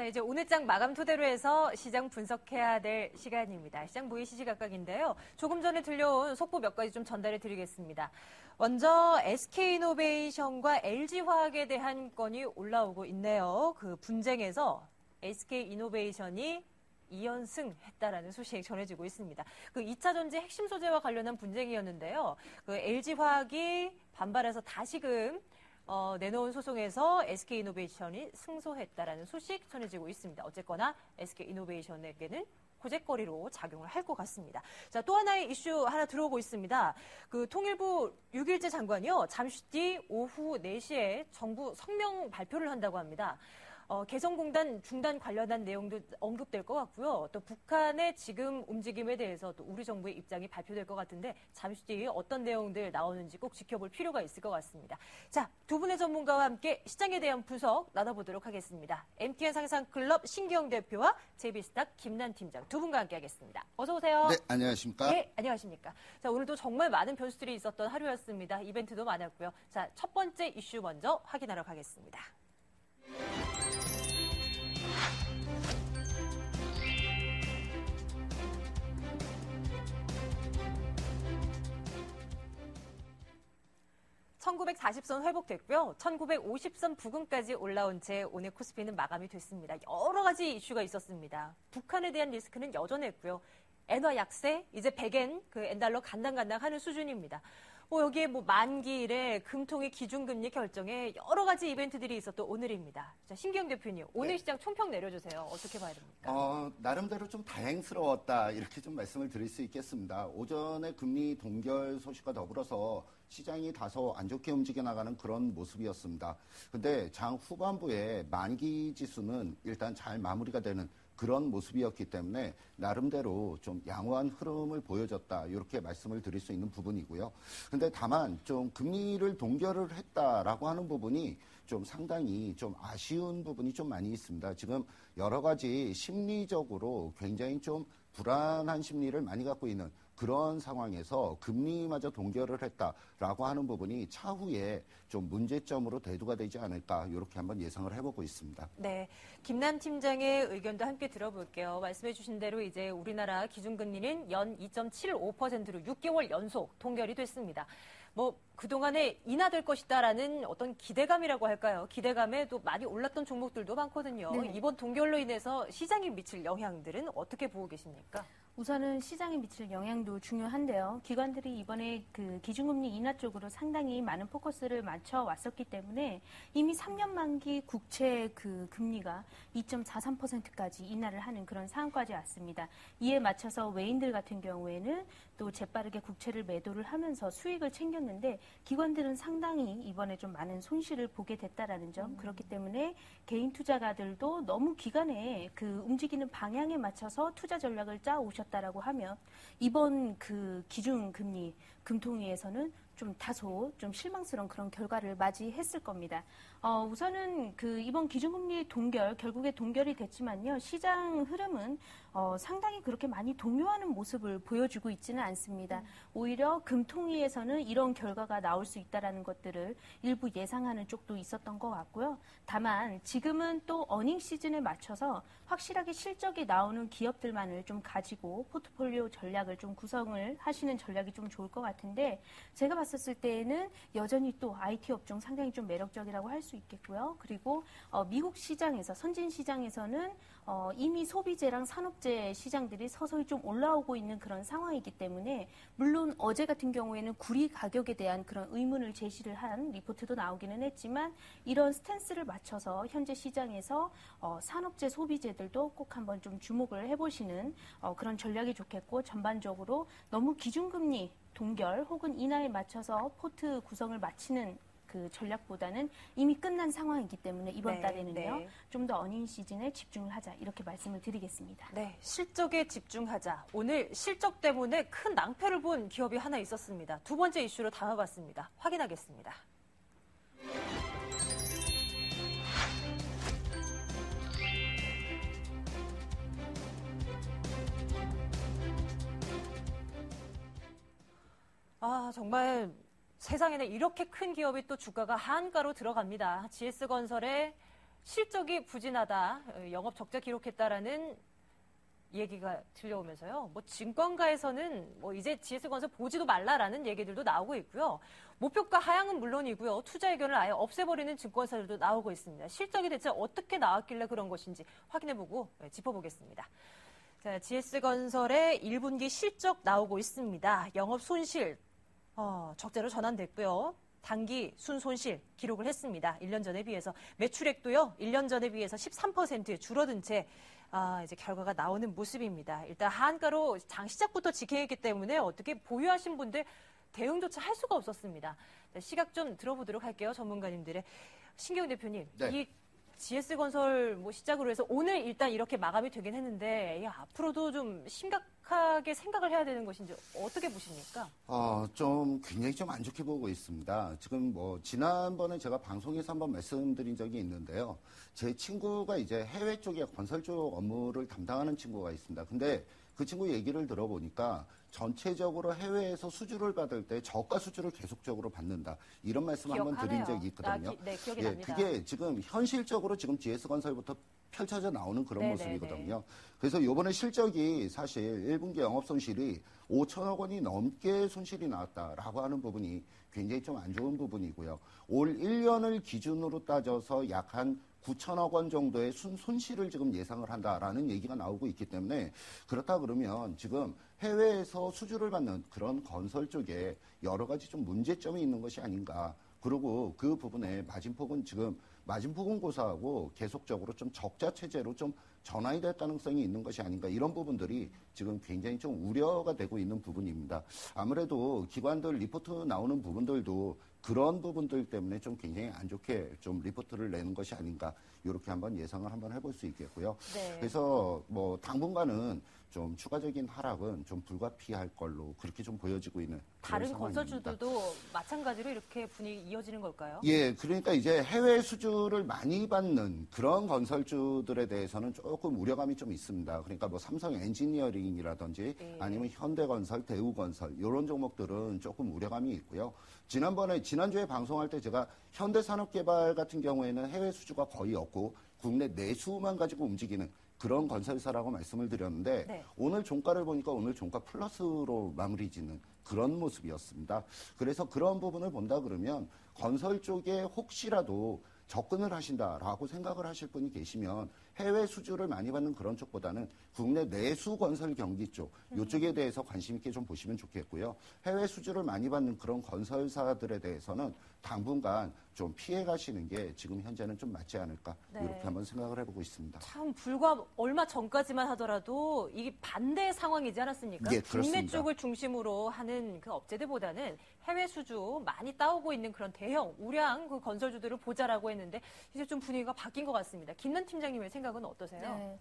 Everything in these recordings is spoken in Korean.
이제 오늘 장 마감 토대로 해서 시장 분석해야 될 시간입니다. 시장 모의 시시각각인데요. 조금 전에 들려온 속보 몇 가지 좀 전달해 드리겠습니다. 먼저 SK이노베이션과 LG화학에 대한 건이 올라오고 있네요. 그 분쟁에서 SK이노베이션이 2연승했다라는 소식 전해지고 있습니다. 그 2차 전지 핵심 소재와 관련한 분쟁이었는데요. 그 LG화학이 반발해서 다시금 내놓은 소송에서 SK이노베이션이 승소했다라는 소식 전해지고 있습니다. 어쨌거나 SK이노베이션에게는 호재거리로 작용을 할 것 같습니다. 자, 또 하나의 이슈 하나 들어오고 있습니다. 그 통일부 6일째 장관이요. 잠시 뒤 오후 4시에 정부 성명 발표를 한다고 합니다. 개성공단 중단 관련한 내용도 언급될 것 같고요. 또 북한의 지금 움직임에 대해서 또 우리 정부의 입장이 발표될 것 같은데 잠시 뒤에 어떤 내용들 나오는지 꼭 지켜볼 필요가 있을 것 같습니다. 자, 두 분의 전문가와 함께 시장에 대한 분석 나눠보도록 하겠습니다. MTN 상상클럽 신기영 대표와 JB스탁 김난 팀장 두 분과 함께 하겠습니다. 어서 오세요. 네, 안녕하십니까? 네, 안녕하십니까? 자, 오늘도 정말 많은 변수들이 있었던 하루였습니다. 이벤트도 많았고요. 자, 첫 번째 이슈 먼저 확인하러 가겠습니다. (1940선) 회복됐고요. 1950선 부근까지 올라온 채 오늘 코스피는 마감이 됐습니다. 여러 가지 이슈가 있었습니다. 북한에 대한 리스크는 여전했고요. 엔화 약세, 이제 100엔, 그 엔달러 간당간당 하는 수준입니다. 여기에 만기일에 금통위 기준금리 결정에 여러 가지 이벤트들이 있었던 오늘입니다. 자, 신기영 대표님, 오늘 네. 시장 총평 내려주세요. 어떻게 봐야 됩니까? 나름대로 좀 다행스러웠다. 이렇게 좀 말씀을 드릴 수 있겠습니다. 오전에 금리 동결 소식과 더불어서 시장이 다소 안 좋게 움직여 나가는 그런 모습이었습니다. 근데 장 후반부에 만기 지수는 일단 잘 마무리가 되는 그런 모습이었기 때문에 나름대로 좀 양호한 흐름을 보여줬다. 이렇게 말씀을 드릴 수 있는 부분이고요. 근데 다만 좀 금리를 동결을 했다라고 하는 부분이 좀 상당히 좀 아쉬운 부분이 좀 많이 있습니다. 지금 여러 가지 심리적으로 굉장히 좀 불안한 심리를 많이 갖고 있는 그런 상황에서 금리마저 동결을 했다라고 하는 부분이 차후에 좀 문제점으로 대두가 되지 않을까 이렇게 한번 예상을 해보고 있습니다. 네, 김난 팀장의 의견도 함께 들어볼게요. 말씀해 주신 대로 이제 우리나라 기준금리는 연 2.75%로 6개월 연속 동결이 됐습니다. 그동안에 인하될 것이다라는 어떤 기대감이라고 할까요? 기대감에 또 많이 올랐던 종목들도 많거든요. 네. 이번 동결로 인해서 시장에 미칠 영향들은 어떻게 보고 계십니까? 우선은 시장에 미칠 영향도 중요한데요. 기관들이 이번에 그 기준금리 인하 쪽으로 상당히 많은 포커스를 맞춰 왔었기 때문에 이미 3년 만기 국채 그 금리가 2.43%까지 인하를 하는 그런 상황까지 왔습니다. 이에 맞춰서 외인들 같은 경우에는 또 재빠르게 국채를 매도를 하면서 수익을 챙겼는데 기관들은 상당히 이번에 좀 많은 손실을 보게 됐다라는 점. 그렇기 때문에 개인 투자가들도 너무 기간에 그 움직이는 방향에 맞춰서 투자 전략을 짜 오셨다라고 하면 이번 그 기준금리 금통위에서는 좀 다소 좀 실망스러운 그런 결과를 맞이했을 겁니다. 우선은 그 이번 기준금리 동결, 결국에 동결이 됐지만요. 시장 흐름은 상당히 그렇게 많이 동요하는 모습을 보여주고 있지는 않습니다. 오히려 금통위에서는 이런 결과가 나올 수 있다라는 것들을 일부 예상하는 쪽도 있었던 것 같고요. 다만 지금은 또 어닝 시즌에 맞춰서 확실하게 실적이 나오는 기업들만을 좀 가지고 포트폴리오 전략을 좀 구성을 하시는 전략이 좀 좋을 것 같은데 제가 봤었을 때에는 여전히 또 IT 업종 상당히 좀 매력적이라고 할 수 있겠고요. 그리고 미국 시장에서 선진 시장에서는 이미 소비재랑 산업재 시장들이 서서히 좀 올라오고 있는 그런 상황이기 때문에 물론 어제 같은 경우에는 구리 가격에 대한 그런 의문을 제시를 한 리포트도 나오기는 했지만 이런 스탠스를 맞춰서 현재 시장에서 산업재 소비재들도 꼭 한번 좀 주목을 해보시는 그런 전략이 좋겠고 전반적으로 너무 기준금리 동결 혹은 인하에 맞춰서 포트 구성을 마치는 그 전략보다는 이미 끝난 상황이기 때문에 이번 달에는요. 좀 더 어닝 시즌에 집중을 하자 이렇게 말씀을 드리겠습니다. 네, 실적에 집중하자. 오늘 실적 때문에 큰 낭패를 본 기업이 하나 있었습니다. 두 번째 이슈로 담아봤습니다. 확인하겠습니다. 정말 세상에는 이렇게 큰 기업이 또 주가가 하한가로 들어갑니다. GS건설의 실적이 부진하다, 영업 적자 기록했다라는 얘기가 들려오면서요. 뭐 증권가에서는 뭐 이제 GS건설 보지도 말라라는 얘기들도 나오고 있고요. 목표가 하향은 물론이고요. 투자 의견을 아예 없애버리는 증권사들도 나오고 있습니다. 실적이 대체 어떻게 나왔길래 그런 것인지 확인해보고 짚어보겠습니다. 자, GS건설의 1분기 실적 나오고 있습니다. 영업 손실 적자로 전환됐고요. 단기 순손실 기록을 했습니다. 1년 전에 비해서 매출액도요. 1년 전에 비해서 13% 줄어든 채 이제 결과가 나오는 모습입니다. 일단 하한가로 장 시작부터 직행했기 때문에 어떻게 보유하신 분들 대응조차 할 수가 없었습니다. 시각 좀 들어보도록 할게요. 전문가님들의. 신경훈 대표님, 네. 이 GS건설 뭐 시작으로 해서 오늘 일단 이렇게 마감이 되긴 했는데 앞으로도 좀 심각하게 생각을 해야 되는 것인지 어떻게 보십니까? 좀 굉장히 좀 안 좋게 보고 있습니다. 지금 뭐 지난번에 제가 방송에서 한번 말씀드린 적이 있는데요. 제 친구가 이제 해외 쪽에 건설 쪽 업무를 담당하는 친구가 있습니다. 근데 그 친구 얘기를 들어보니까 전체적으로 해외에서 수주를 받을 때 저가 수주를 계속적으로 받는다. 이런 말씀 한번 드린 적이 있거든요. 네, 기억이 납니다. 그게 지금 현실적으로 지금 GS건설부터 펼쳐져 나오는 그런 네네네. 모습이거든요. 그래서 이번에 실적이 사실 1분기 영업 손실이 5천억 원이 넘게 손실이 나왔다라고 하는 부분이 굉장히 좀 안 좋은 부분이고요. 올 1년을 기준으로 따져서 약 한 9천억 원 정도의 손실을 지금 예상을 한다라는 얘기가 나오고 있기 때문에 그렇다 그러면 지금 해외에서 수주를 받는 그런 건설 쪽에 여러 가지 좀 문제점이 있는 것이 아닌가. 그리고 그 부분에 마진폭은 지금 마진폭은 고사하고 계속적으로 좀 적자 체제로 좀 전환이 될 가능성이 있는 것이 아닌가 이런 부분들이 지금 굉장히 좀 우려가 되고 있는 부분입니다. 아무래도 기관들 리포트 나오는 부분들도 그런 부분들 때문에 좀 굉장히 안 좋게 좀 리포트를 내는 것이 아닌가 이렇게 한번 예상을 한번 해볼 수 있겠고요. 네. 그래서 뭐 당분간은 좀 추가적인 하락은 좀 불가피할 걸로 그렇게 좀 보여지고 있는 다른 상황입니다. 건설주들도 마찬가지로 이렇게 분위기 이어지는 걸까요? 예, 그러니까 이제 해외 수주를 많이 받는 그런 건설주들에 대해서는 조금 우려감이 좀 있습니다. 그러니까 뭐 삼성 엔지니어링이라든지 아니면 현대건설, 대우건설 이런 종목들은 조금 우려감이 있고요. 지난주에 방송할 때 제가 현대산업개발 같은 경우에는 해외 수주가 거의 없고 국내 내수만 가지고 움직이는 그런 건설사라고 말씀을 드렸는데 네. 오늘 종가를 보니까 오늘 종가 플러스로 마무리 짓는 그런 모습이었습니다. 그래서 그런 부분을 본다 그러면 건설 쪽에 혹시라도 접근을 하신다라고 생각을 하실 분이 계시면 해외 수주를 많이 받는 그런 쪽보다는 국내 내수 건설 경기 쪽 이쪽에 대해서 관심 있게 좀 보시면 좋겠고요. 해외 수주를 많이 받는 그런 건설사들에 대해서는 당분간 좀 피해 가시는 게 지금 현재는 좀 맞지 않을까 네. 이렇게 한번 생각을 해보고 있습니다. 참 불과 얼마 전까지만 하더라도 이게 반대 상황이지 않았습니까? 예, 국내 그렇습니다. 쪽을 중심으로 하는 그 업체들보다는 해외 수주 많이 따오고 있는 그런 대형 우량 그 건설주들을 보자라고 했는데 이제 좀 분위기가 바뀐 것 같습니다. 김난 팀장님의 생각은 어떠세요? 네,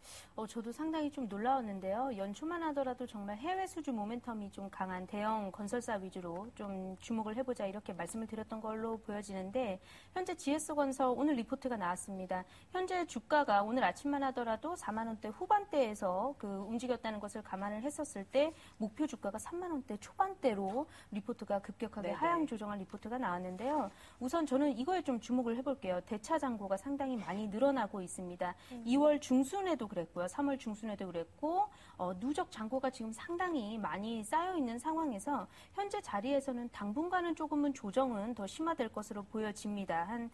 저도 상당히 좀 놀라웠는데요. 연초만 하더라도 정말 해외 수주 모멘텀이 좀 강한 대형 건설사 위주로 좀 주목을 해보자 이렇게 말씀을 드렸던 걸로 보여지는데 현재 GS건설 오늘 리포트가 나왔습니다. 현재 주가가 오늘 아침만 하더라도 4만 원대 후반대에서 그 움직였다는 것을 감안을 했었을 때 목표 주가가 3만 원대 초반대로 리포트가 급격하게 네네. 하향 조정한 리포트가 나왔는데요. 우선 저는 이거에 좀 주목을 해볼게요. 대차 잔고가 상당히 많이 늘어나고 있습니다. 2월 중순에도 그랬고요. 3월 중순에도 그랬고 누적 잔고가 지금 상당히 많이 쌓여 있는 상황에서 현재 자리에서는 당분간은 조금은 조정은 더 심화될 것으로 보여집니다. 한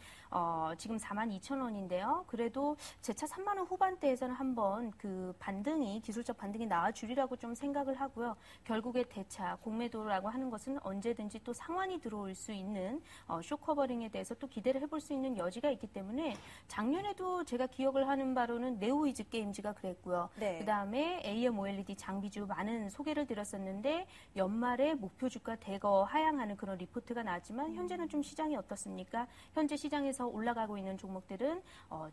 지금 4만 2천 원인데요. 그래도 재차 3만 원 후반대에서는 한번 그 반등이 기술적 반등이 나와주리라고 좀 생각을 하고요. 결국에 대차 공매도라고 하는 것은 언제든지 또 상환이 들어올 수 있는 쇼커버링에 대해서 또 기대를 해볼 수 있는 여지가 있기 때문에 작년에도 제가 기억을 하는 바로는 네오이즈 게임즈가 그랬고요. 네. 그다음에 AMOLED 장비주 많은 소개를 드렸었는데 연말에 목표 주가 대거 하향하는 그런 리포트가 나왔지만 현재는 좀 시장이 어떻습니까? 현재 시장에서 올라가고 있는 종목들은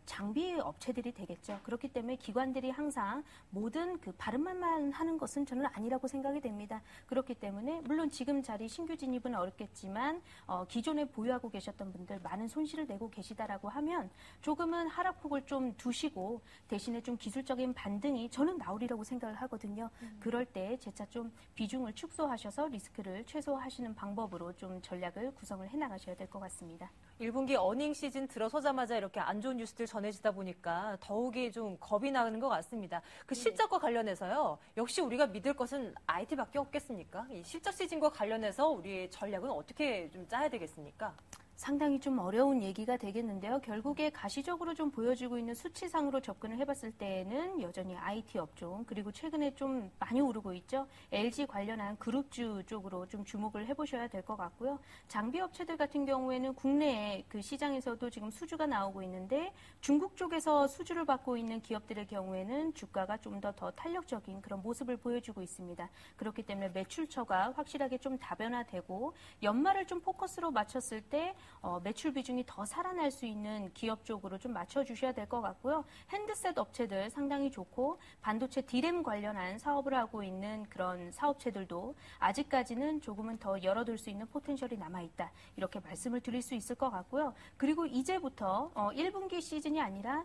장비 업체들이 되겠죠. 그렇기 때문에 기관들이 항상 모든 그 바른 말만 하는 것은 저는 아니라고 생각이 됩니다. 그렇기 때문에 물론 지금 자리 신규 진입은 하기는 어렵겠지만 기존에 보유하고 계셨던 분들 많은 손실을 내고 계시다라고 하면 조금은 하락폭을 좀 두시고 대신에 좀 기술적인 반등이 저는 나오리라고 생각을 하거든요. 그럴 때 재차 좀 비중을 축소하셔서 리스크를 최소화하시는 방법으로 좀 전략을 구성을 해나가셔야 될 것 같습니다. 1분기 어닝 시즌 들어서자마자 이렇게 안 좋은 뉴스들 전해지다 보니까 더욱이 좀 겁이 나는 것 같습니다. 그 실적과 관련해서요. 역시 우리가 믿을 것은 IT밖에 없겠습니까? 이 실적 시즌과 관련해서 우리의 전략은 어떻게 좀 짜야 되겠습니까? 상당히 좀 어려운 얘기가 되겠는데요. 결국에 가시적으로 좀 보여지고 있는 수치상으로 접근을 해봤을 때에는 여전히 IT 업종, 그리고 최근에 좀 많이 오르고 있죠. LG 관련한 그룹주 쪽으로 좀 주목을 해보셔야 될 것 같고요. 장비 업체들 같은 경우에는 국내에 그 시장에서도 지금 수주가 나오고 있는데 중국 쪽에서 수주를 받고 있는 기업들의 경우에는 주가가 좀 더 탄력적인 그런 모습을 보여주고 있습니다. 그렇기 때문에 매출처가 확실하게 좀 다변화되고 연말을 좀 포커스로 맞췄을 때 매출 비중이 더 살아날 수 있는 기업 쪽으로 좀 맞춰주셔야 될 것 같고요. 핸드셋 업체들 상당히 좋고 반도체 디램 관련한 사업을 하고 있는 그런 사업체들도 아직까지는 조금은 더 열어둘 수 있는 포텐셜이 남아있다. 이렇게 말씀을 드릴 수 있을 것 같고요. 그리고 이제부터 1분기 시즌이 아니라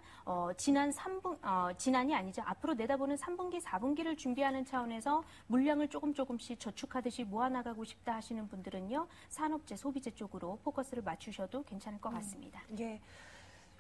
지난이 아니죠. 앞으로 내다보는 3분기, 4분기를 준비하는 차원에서 물량을 조금씩 저축하듯이 모아나가고 싶다 하시는 분들은요. 산업재, 소비재 쪽으로 포커스를 맞추셔도 괜찮을 것 같습니다. 예.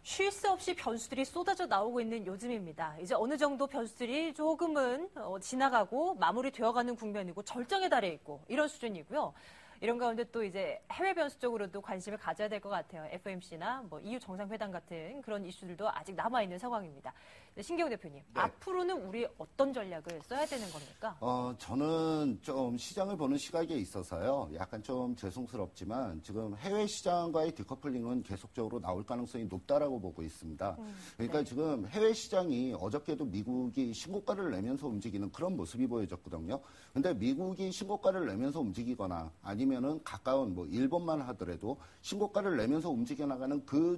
쉴 새 없이 변수들이 쏟아져 나오고 있는 요즘입니다. 이제 어느 정도 변수들이 조금은 지나가고 마무리되어가는 국면이고 절정에 달해 있고 이런 수준이고요. 이런 가운데 또 이제 해외 변수 쪽으로도 관심을 가져야 될 것 같아요. FOMC나 뭐 EU 정상회담 같은 그런 이슈들도 아직 남아있는 상황입니다. 신기용 대표님, 네. 앞으로는 우리 어떤 전략을 써야 되는 겁니까? 저는 좀 시장을 보는 시각에 있어서요. 약간 좀 죄송스럽지만 지금 해외 시장과의 디커플링은 계속적으로 나올 가능성이 높다라고 보고 있습니다. 그러니까 네. 지금 해외 시장이 어저께도 미국이 신고가를 내면서 움직이는 그런 모습이 보여졌거든요. 근데 미국이 신고가를 내면서 움직이거나 아니면은 가까운 뭐 일본만 하더라도 신고가를 내면서 움직여 나가는 그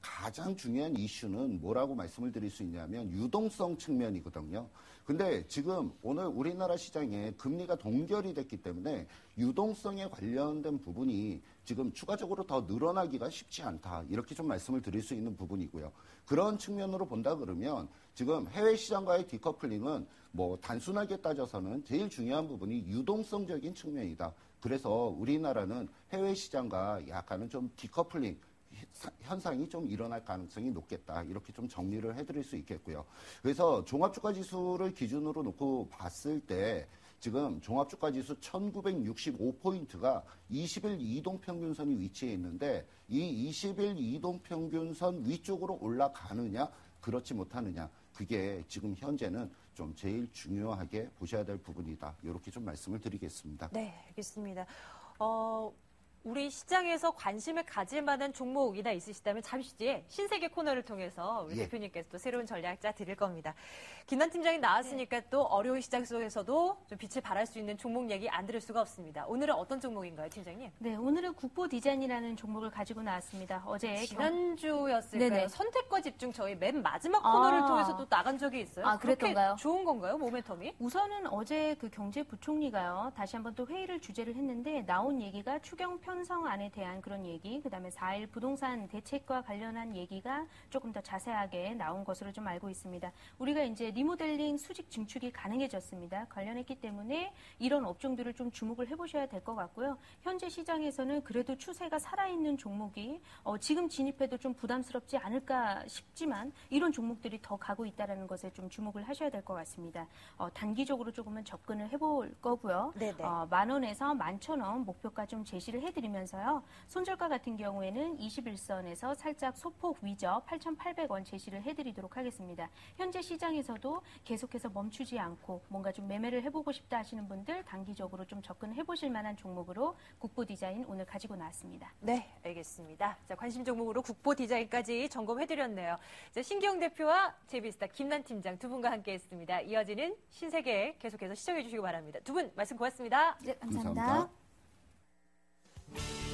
가장 중요한 이슈는 뭐라고 말씀을 드릴 수 있냐면 유동성 측면이거든요. 근데 지금 오늘 우리나라 시장에 금리가 동결이 됐기 때문에 유동성에 관련된 부분이 지금 추가적으로 더 늘어나기가 쉽지 않다. 이렇게 좀 말씀을 드릴 수 있는 부분이고요. 그런 측면으로 본다 그러면 지금 해외 시장과의 디커플링은 뭐 단순하게 따져서는 제일 중요한 부분이 유동성적인 측면이다. 그래서 우리나라는 해외 시장과 약간은 좀 디커플링 현상이 좀 일어날 가능성이 높겠다. 이렇게 좀 정리를 해드릴 수 있겠고요. 그래서 종합주가지수를 기준으로 놓고 봤을 때 지금 종합주가지수 1965포인트가 20일 이동평균선이 위치해 있는데 이 20일 이동평균선 위쪽으로 올라가느냐 그렇지 못하느냐 그게 지금 현재는 좀 제일 중요하게 보셔야 될 부분이다. 이렇게 좀 말씀을 드리겠습니다. 네, 알겠습니다. 우리 시장에서 관심을 가질 만한 종목이나 있으시다면 잠시 뒤에 신세계 코너를 통해서 우리 대표님께서 또 새로운 전략 짜 드릴 겁니다. 김남 팀장이 나왔으니까 또 어려운 시장 속에서도 좀 빛을 발할 수 있는 종목 얘기 안 들을 수가 없습니다. 오늘은 어떤 종목인가요, 팀장님? 네, 오늘은 국보 디자인이라는 종목을 가지고 나왔습니다. 어제 지난주였을까요? 네네. 선택과 집중 저희 맨 마지막 코너를 통해서 또 나간 적이 있어요. 아, 그랬던가요? 그렇게 좋은 건가요, 모멘텀이? 우선은 어제 그 경제부총리가요, 다시 한번 또 회의를 주재를 했는데 나온 얘기가 추경 편성안에 대한 그런 얘기, 그다음에 4.1 부동산 대책과 관련한 얘기가 조금 더 자세하게 나온 것으로 좀 알고 있습니다. 우리가 이제 리모델링 수직 증축이 가능해졌습니다. 관련했기 때문에 이런 업종들을 좀 주목을 해보셔야 될 것 같고요. 현재 시장에서는 그래도 추세가 살아있는 종목이 지금 진입해도 좀 부담스럽지 않을까 싶지만 이런 종목들이 더 가고 있다는 것에 좀 주목을 하셔야 될 것 같습니다. 단기적으로 조금은 접근을 해볼 거고요. 10,000원에서 11,000원 목표가 좀 제시를 해드리면서요. 손절가 같은 경우에는 21선에서 살짝 소폭 위저 8,800원 제시를 해드리도록 하겠습니다. 현재 시장에서도 계속해서 멈추지 않고 뭔가 좀 매매를 해보고 싶다 하시는 분들 단기적으로 좀 접근해보실 만한 종목으로 국보 디자인 오늘 가지고 나왔습니다. 네, 알겠습니다. 자, 관심 종목으로 국보 디자인까지 점검해드렸네요. 자, 신기용 대표와 JB스타 김남 팀장 두 분과 함께했습니다. 이어지는 신세계 계속해서 시청해주시기 바랍니다. 두 분 말씀 고맙습니다. 네, 감사합니다. 감사합니다.